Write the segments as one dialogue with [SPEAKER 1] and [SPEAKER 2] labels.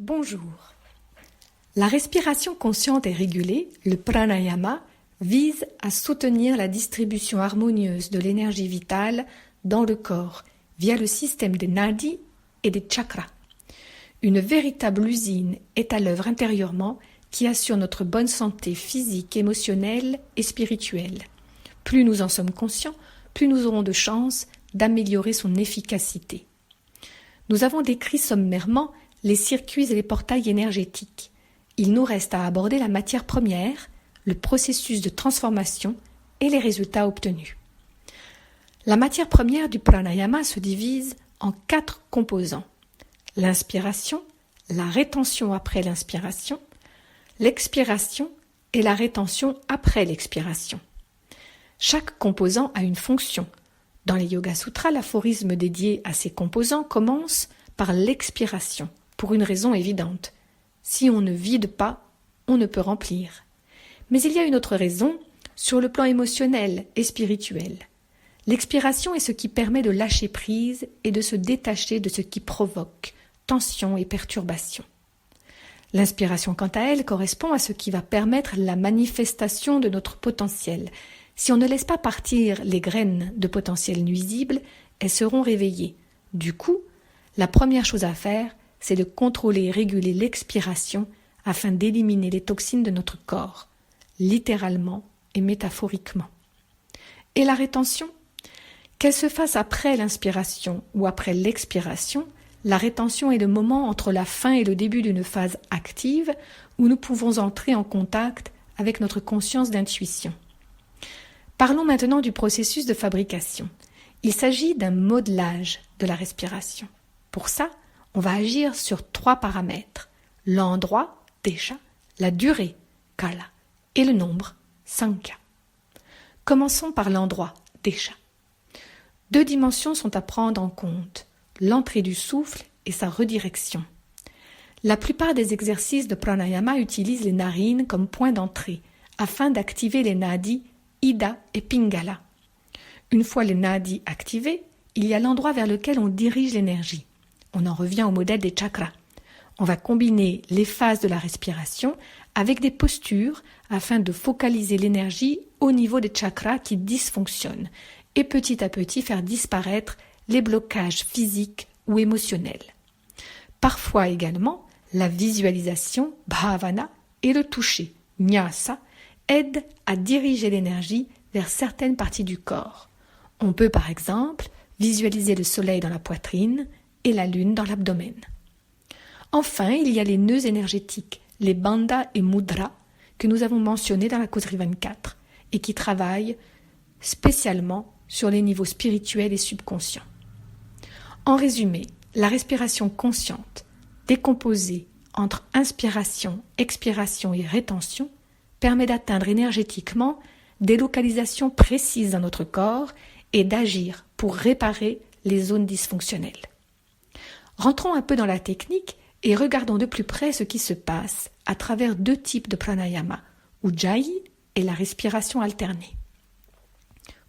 [SPEAKER 1] Bonjour. La respiration consciente et régulée, le pranayama, vise à soutenir la distribution harmonieuse de l'énergie vitale dans le corps via le système des nadis et des chakras. Une véritable usine est à l'œuvre intérieurement qui assure notre bonne santé physique, émotionnelle et spirituelle. Plus nous en sommes conscients, plus nous aurons de chances d'améliorer son efficacité. Nous avons décrit sommairement les circuits et les portails énergétiques. Il nous reste à aborder la matière première, le processus de transformation et les résultats obtenus. La matière première du pranayama se divise en 4 composants. L'inspiration, la rétention après l'inspiration, l'expiration et la rétention après l'expiration. Chaque composant a une fonction. Dans les Yoga Sutras, l'aphorisme dédié à ces composants commence par l'expiration, pour une raison évidente. Si on ne vide pas, on ne peut remplir. Mais il y a une autre raison, sur le plan émotionnel et spirituel. L'expiration est ce qui permet de lâcher prise et de se détacher de ce qui provoque tension et perturbation. L'inspiration, quant à elle, correspond à ce qui va permettre la manifestation de notre potentiel. Si on ne laisse pas partir les graines de potentiel nuisible, elles seront réveillées. Du coup, la première chose à faire, c'est de contrôler et réguler l'expiration afin d'éliminer les toxines de notre corps, littéralement et métaphoriquement. Et la rétention ? Qu'elle se fasse après l'inspiration ou après l'expiration, la rétention est le moment entre la fin et le début d'une phase active où nous pouvons entrer en contact avec notre conscience d'intuition. Parlons maintenant du processus de fabrication. Il s'agit d'un modelage de la respiration. Pour ça, on va agir sur 3 paramètres, l'endroit, desha, la durée, kala, et le nombre, sankhya. Commençons par l'endroit, desha. 2 dimensions sont à prendre en compte, l'entrée du souffle et sa redirection. La plupart des exercices de pranayama utilisent les narines comme point d'entrée, afin d'activer les nadis Ida et Pingala. Une fois les nadis activés, il y a l'endroit vers lequel on dirige l'énergie. On en revient au modèle des chakras. On va combiner les phases de la respiration avec des postures afin de focaliser l'énergie au niveau des chakras qui dysfonctionnent et petit à petit faire disparaître les blocages physiques ou émotionnels. Parfois également, la visualisation, bhavana, et le toucher, nyasa, aident à diriger l'énergie vers certaines parties du corps. On peut par exemple visualiser le soleil dans la poitrine et la lune dans l'abdomen. Enfin, il y a les nœuds énergétiques, les bandhas et mudras, que nous avons mentionnés dans la causerie 24 et qui travaillent spécialement sur les niveaux spirituels et subconscients. En résumé, la respiration consciente, décomposée entre inspiration, expiration et rétention, permet d'atteindre énergétiquement des localisations précises dans notre corps et d'agir pour réparer les zones dysfonctionnelles. Rentrons un peu dans la technique et regardons de plus près ce qui se passe à travers 2 types de pranayama, Ujjayi et la respiration alternée.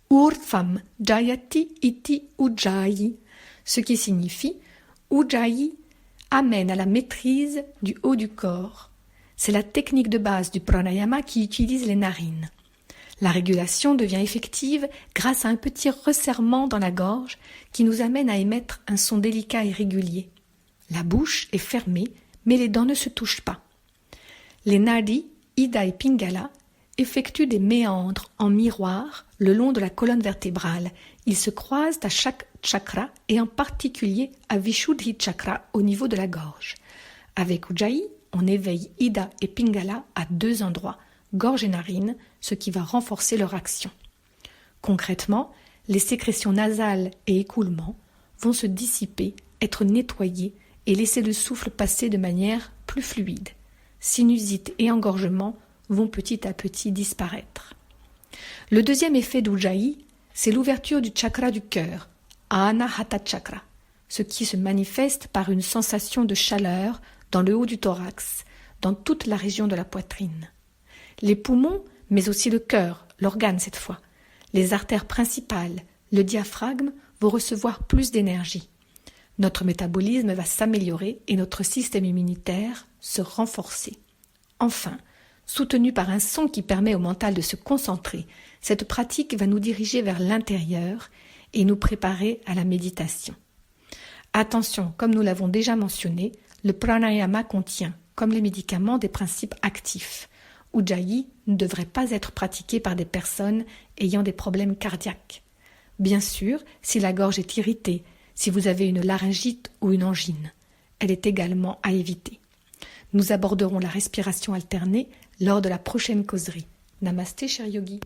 [SPEAKER 1] Urdhvam jayati iti Ujjayi, ce qui signifie Ujjayi amène à la maîtrise du haut du corps. C'est la technique de base du pranayama qui utilise les narines. La régulation devient effective grâce à un petit resserrement dans la gorge qui nous amène à émettre un son délicat et régulier. La bouche est fermée, mais les dents ne se touchent pas. Les nadis, Ida et Pingala, effectuent des méandres en miroir le long de la colonne vertébrale. Ils se croisent à chaque chakra et en particulier à Vishuddhi chakra au niveau de la gorge. Avec Ujjayi, on éveille Ida et Pingala à 2 endroits, gorge et narine, ce qui va renforcer leur action. Concrètement, les sécrétions nasales et écoulements vont se dissiper, être nettoyés et laisser le souffle passer de manière plus fluide. Sinusite et engorgement vont petit à petit disparaître. Le deuxième effet d'Ujjayi, c'est l'ouverture du chakra du cœur, Anahata chakra, ce qui se manifeste par une sensation de chaleur dans le haut du thorax, dans toute la région de la poitrine. Les poumons, mais aussi le cœur, l'organe cette fois, les artères principales, le diaphragme vont recevoir plus d'énergie. Notre métabolisme va s'améliorer et notre système immunitaire se renforcer. Enfin, soutenue par un son qui permet au mental de se concentrer, cette pratique va nous diriger vers l'intérieur et nous préparer à la méditation. Attention, comme nous l'avons déjà mentionné, le pranayama contient, comme les médicaments, des principes actifs. Ujjayi ne devrait pas être pratiqué par des personnes ayant des problèmes cardiaques. Bien sûr, si la gorge est irritée, si vous avez une laryngite ou une angine, elle est également à éviter. Nous aborderons la respiration alternée lors de la prochaine causerie. Namasté, cher yogi.